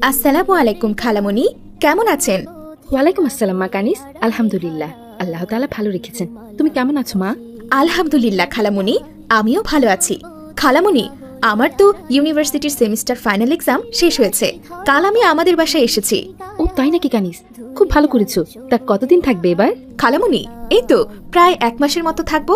আসসালামু আলাইকুম খালামণি, কেমন আছেন? ওয়ালাইকুম আসসালাম মা কানিস। আলহামদুলিল্লাহ, আল্লাহ তাআলা ভালো রেখেছেন। তুমি কেমন আছো মা? আলহামদুলিল্লাহ খালামণি, আমিও ভালো আছি। খালামণি, আমার তো ইউনিভার্সিটির সেমিস্টার ফাইনাল এক্সাম শেষ হয়েছে। কাল আমি আমাদের বাসায় এসেছি। ও তাই নাকি কানিস, খুব ভালো করেছো। তা কতদিন থাকবে এবার? খালামণি, এই তো প্রায় 1 মাসের মতো থাকবো।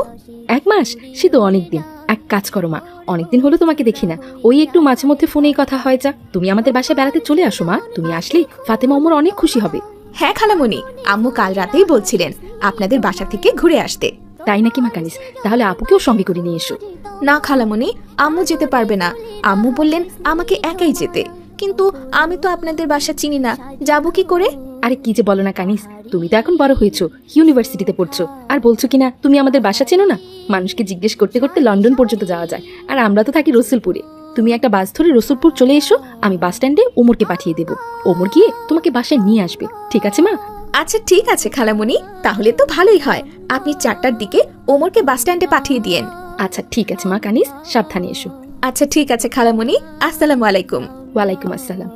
1 মাস? সে তো অনেকদিন। এক কাজ করো মা, অনেকদিন হলো তোমাকে দেখি না, ওই একটু মাঝে মধ্যে ফোনেই কথা হয় যা। তুমি আমাদের বাসায় বেড়াতে চলে আসো মা। তুমি আসলে ফাতেমা ওমর অনেক খুশি হবে। হ্যাঁ খালামণি, আম্মু কাল রাতেই বলছিলেন আপনাদের বাসা থেকে ঘুরে আসতে। তাই নাকি মা কানিস? তাহলে আপুকেও সঙ্গে করে নিয়ে এসো। না খালামণি, আম্মু যেতে পারবে না। আম্মু বললেন আমাকে একাই যেতে, কিন্তু আমি তো আপনাদের বাসা চিনি না, যাব কি করে? আরে কি যে বলো না কানিস, তুমি তো এখন বড় হয়েছো, ইউনিভার্সিটিতে পড়ছো, আর বলছো কিনা তুমি আমাদের বাসা চেনো না? মানুষকে জিজ্ঞেস করতে করতে লন্ডন পর্যন্ত যাওয়া যায়, আর আমরা তো থাকি রসুলপুরে। তুমি একটা বাস ধরে রসুলপুর চলে এসো, আমি বাস স্ট্যান্ডে ওমরকে পাঠিয়ে দেবো। ওমর গিয়ে তোমাকে বাসায় নিয়ে আসবে, ঠিক আছে মা? আচ্ছা ঠিক আছে খালামণি, তাহলে তো ভালোই হয়। আপনি 4টার দিকে ওমরকে বাস স্ট্যান্ডে পাঠিয়ে দিয়েন। আচ্ছা ঠিক আছে মা কানিস, সাবধানে এসো। আচ্ছা ঠিক আছে খালামণি, আসসালামু আলাইকুম। ওয়ালাইকুম আসসালাম।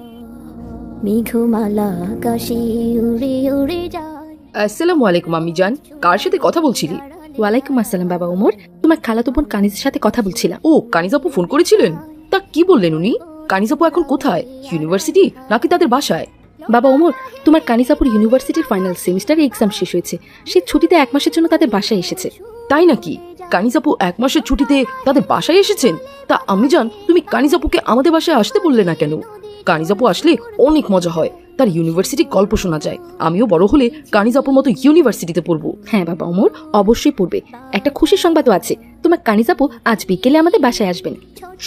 মেঘমালা আকাশে উড়ে উড়ে যায়। আসসালামু আলাইকুম আম্মি জান, কার সাথে কথা বলছিলি? ওয়ালাইকুম আসসালাম বাবা ওমর, তোমার খালাতো বোন কানিসের সাথে কথা বলছিলাম। ও কানিজ আপু ফোন করেছিলেন? তা কি বললেন উনি? কানিজ আপু এখন কোথায়, ইউনিভার্সিটি নাকি তাদের বাসায়? বাবা ওমর, তোমার কানিসাপুর ইউনিভার্সিটির ফাইনাল সেমিস্টারের এক্সাম শেষ হয়েছে, সে ছুটিতে 1 মাসের জন্য তাদের বাসায় এসেছে। তাই নাকি? কানিজ আপু 1 মাসের ছুটিতে তাদের বাসায় এসেছেন? তা আম্মি জান, তুমি কানিজ আপুকে আমাদের বাসায় আসতে বললে না কেন? কানিজ আপু আসলে অনেক মজা হয়, তার ইউনিভার্সিটি গল্প শোনা যায়। আমিও বড় হলে কানিজ আপুর মতো ইউনিভার্সিটিতে পড়বো। হ্যাঁ বাবা ওমর, অবশ্যই পড়বে। একটা খুশির সংবাদও আছে, তোমার কানিজ আপু আজ বিকেলে আমাদের বাসায় আসবেন।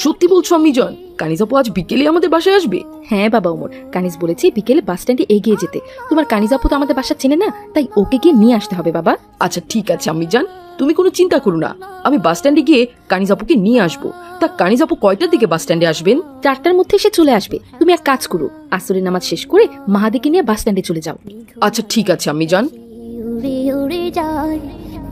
সত্যি বলছো আম্মি জান? কানিজ আপু আজ বিকেলে আমাদের বাসায় আসবে? হ্যাঁ বাবা ওমর, কানিজ বলেছে বিকেলে বাস স্ট্যান্ডে এগিয়ে যেতে। তোমার কানিজ আপু তো আমাদের বাসা চেনে না, তাই ওকে গিয়ে নিয়ে আসতে হবে বাবা। আচ্ছা ঠিক আছে আম্মি জান, তুমি কোনো চিন্তা করো না, আমি বাস স্ট্যান্ডে গিয়ে কানিজ আপুকে নিয়ে আসবো। তা কানিজ আপু কয়টার দিকে বাস স্ট্যান্ডে আসবেন? 4টার মধ্যে সে চলে আসবে। তুমি এক কাজ করো, আসরের নামাজ শেষ করে মাহাদিকে নিয়ে বাস স্ট্যান্ডে চলে যাও। আচ্ছা ঠিক আছে আম্মি জান। উড়ে উড়ে যায়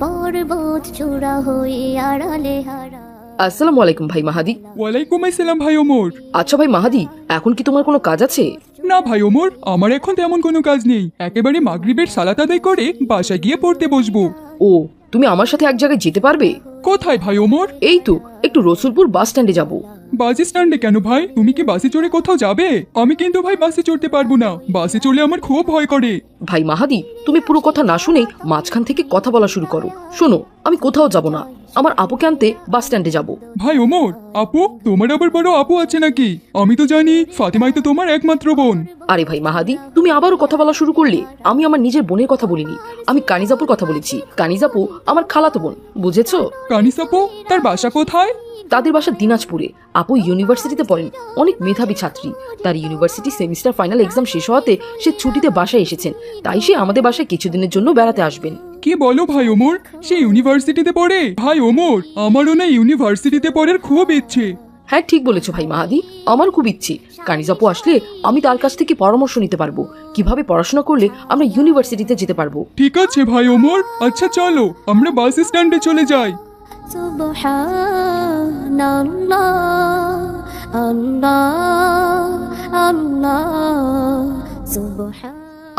পর্বত চূড়া হয়ে আড়ালে হারা। আসসালামু আলাইকুম ভাই মাহাদি। ওয়ালাইকুম আসসালাম ভাই ওমর। আচ্ছা ভাই মাহাদি, এখন কি তোমার কোনো কাজ আছে? না ভাই ওমর, আমার এখন তেমন কোনো কাজ নেই, একেবারে মাগরিবের সালাত আদায় করে বাসায় গিয়ে পড়তে বসবো। ও, তুমি আমার সাথে এক জায়গায় যেতে পারবে? কোথায় ভাই ওমর? এই তো একটু রসুলপুর বাস স্ট্যান্ডে যাব। বাস স্ট্যান্ডে কেন ভাই? তুমি কি বাসে চড়ে কোথাও যাবে? আমি কিন্তু ভাই বাসে চড়তে পারবো না, বাসে চড়লে আমার খুব ভয় করে। ভাই মাহাদি, তুমি পুরো কথা না শুনে মাঝখান থেকে কথা বলা শুরু করো। শোনো, আমি কোথাও যাব না, আমার আপুকে আনতে বাস স্ট্যান্ডে যাব। ভাই ওমর, আপু? তোমার আবার বড় আপু আছে নাকি? আমি তো জানি ফাতেমাই তো তোমার একমাত্র বোন। আরে ভাই মাহাদি, তুমি আবারও কথা বলা শুরু করলে। আমি আমার নিজের বোনের কথা বলিনি, আমি কানিজাপুর কথা বলেছি। কানিজাপু আমার খালাতো বোন, বুঝেছো? কানিস আপু, তার বাসা কোথায়? তাদের বাসা দিনাজপুরে। আপু ইউনিভার্সিটিতে পড়েন, অনেক মেধাবী ছাত্রী। তার ইউনিভার্সিটি সেমিস্টার ফাইনাল এক্সাম শেষ হওয়াতে সে ছুটিতে বাসায় এসেছেন, তাই সে আমাদের বাসায় কিছুদিনের জন্য বেড়াতে আসবেন। কি বলো ভাই ওমর, সে ইউনিভার্সিটিতে পড়ে? ভাই ওমর, আমারও না ইউনিভার্সিটিতে পড়ার খুব ইচ্ছে। হ্যাঁ ঠিক বলেছো ভাই মাহাদি, আমার খুব ইচ্ছে। কানিজাপু আসলে আমি তার কাছ থেকে পরামর্শ নিতে পারবো, কিভাবে পড়াশোনা করলে আমরা ইউনিভার্সিটিতে যেতে পারবো। ঠিক আছে ভাই ওমর, আচ্ছা চলো আমরা বাস স্ট্যান্ডে চলে যাই। সুবহানাল্লাহ, আল্লাহ আল্লাহ, সুবহান।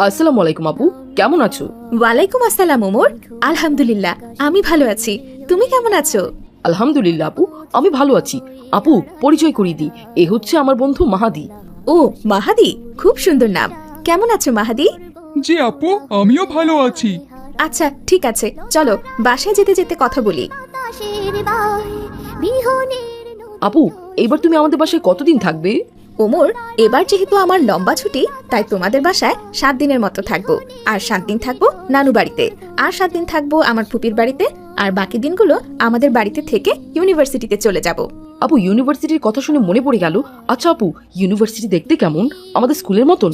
আসসালামু আলাইকুম আপু, কেমন আছো? ওয়ালাইকুম আসসালাম ওমর, আলহামদুলিল্লাহ আমি ভালো আছি। তুমি কেমন আছো? আলহামদুলিল্লাহ আপু, আমি ভালো আছি। আপু পরিচয় করিয়ে দিই, এ হচ্ছে আমার বন্ধু মাহাদি। ও মাহাদি, খুব সুন্দর নাম। কেমন আছো মাহাদি? জি আপু, আমিও ভালো আছি। আচ্ছা ঠিক আছে, চলো বাসায় যেতে যেতে কথা বলি। বাতাসের বায় বিহনের আপু, এইবার তুমি আমাদের বাসায় কতদিন থাকবে? ওমর, এবার যেহেতু আমার লম্বা ছুটি, তাই তোমাদের বাসায় 7 দিনের মতো থাকবো। আর 7 দিন থাকবো নানু বাড়িতে, আর 7 দিন থাকবো আমার ফুপির বাড়িতে, আর বাকি দিনগুলো আমাদের বাড়িতে থেকে ইউনিভার্সিটিতে চলে যাব। আপু ইউনিভার্সিটির কথা শুনে মনে পড়ে গেল। আচ্ছা আপু, ইউনিভার্সিটি দেখতে কেমন? আমাদের স্কুলের মতন?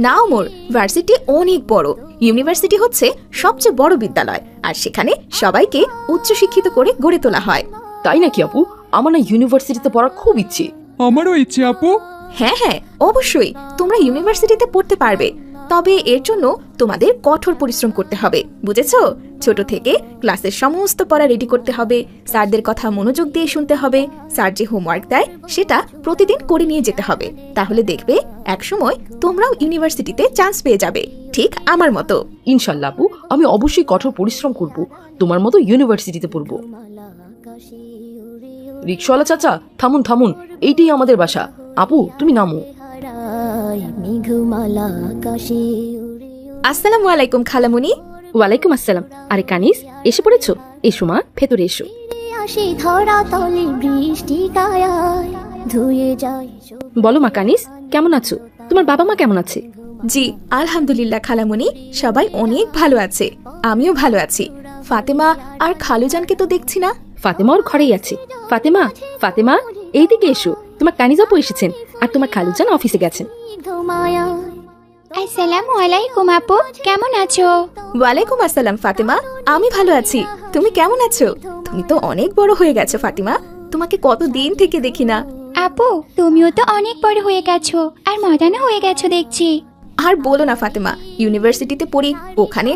না ওমর, ভার্সিটি অনেক বড়। ইউনিভার্সিটি হচ্ছে সবচেয়ে বড় বিদ্যালয়, আর সেখানে সবাইকে উচ্চশিক্ষিত করে গড়ে তোলা হয়। তাই নাকি আপু? আমার না ইউনিভার্সিটিতে পড়ার খুব ইচ্ছে। আমারও ইচ্ছে আপু। হ্যাঁ হ্যাঁ অবশ্যই, তোমরা ইউনিভার্সিটিতে পড়তে পারবে। তবে এর জন্য তোমাদের কঠোর পরিশ্রম করতে হবে, বুঝেছো? ছোট থেকে ক্লাসের সমস্ত পড়া রেডি করতে হবে, স্যারদের কথা মনোযোগ দিয়ে শুনতে হবে, স্যার যে হোমওয়ার্ক দেয় সেটা প্রতিদিন করে নিয়ে যেতে হবে। তাহলে দেখবে একসময় তোমরাও ইউনিভার্সিটিতে চান্স পেয়ে যাবে, ঠিক আমার মতো। ইনশাল্লাহ আপু, আমি অবশ্যই কঠোর পরিশ্রম করব, তোমার মতো ইউনিভার্সিটিতে পড়বো। রিক্সাওয়ালা চাচা, থামুন থামুন, এইটাই আমাদের বাসা। আপু তুমি নামো। মেঘমালা আকাশে উড়ে আসসালামু আলাইকুম খালামুনি। ওয়ালাইকুম আসসালাম। আরে কানিস, এসে পড়েছো? এসো মা, ভেতরে এসো। আসে ধরা তলে বৃষ্টি গায়ায় ধুয়ে যায় বলো মা কানিস, কেমন আছো? তোমার বাবা মা কেমন আছে? জি আলহামদুলিল্লাহ খালামুনি, সবাই অনেক ভালো আছে, আমিও ভালো আছি। ফাতেমা আর খালুজানকে তো দেখছি না। ফাতেমা ওর ঘরেই আছে। ফাতেমা, ফাতেমা এইদিকে এসো, তোমার কানিজ আপু এসেছেন আর তোমার খালুজান অফিসে গেছেন। মায়া আসসালামু আলাইকুম আপু, কেমন আছো? ওয়ালাইকুম আসসালাম ফাতেমা, আমি ভালো আছি। তুমি কেমন আছো? তুমি তো অনেক বড় হয়ে গেছো ফাতিমা, তোমাকে কতদিন থেকে দেখি না। আপু তুমিও তো অনেক বড় হয়ে গেছো আর মডার্ন হয়ে গেছো দেখছি। আর বলো না ফাতেমা, ইউনিভার্সিটিতে পড়ি, ওখানে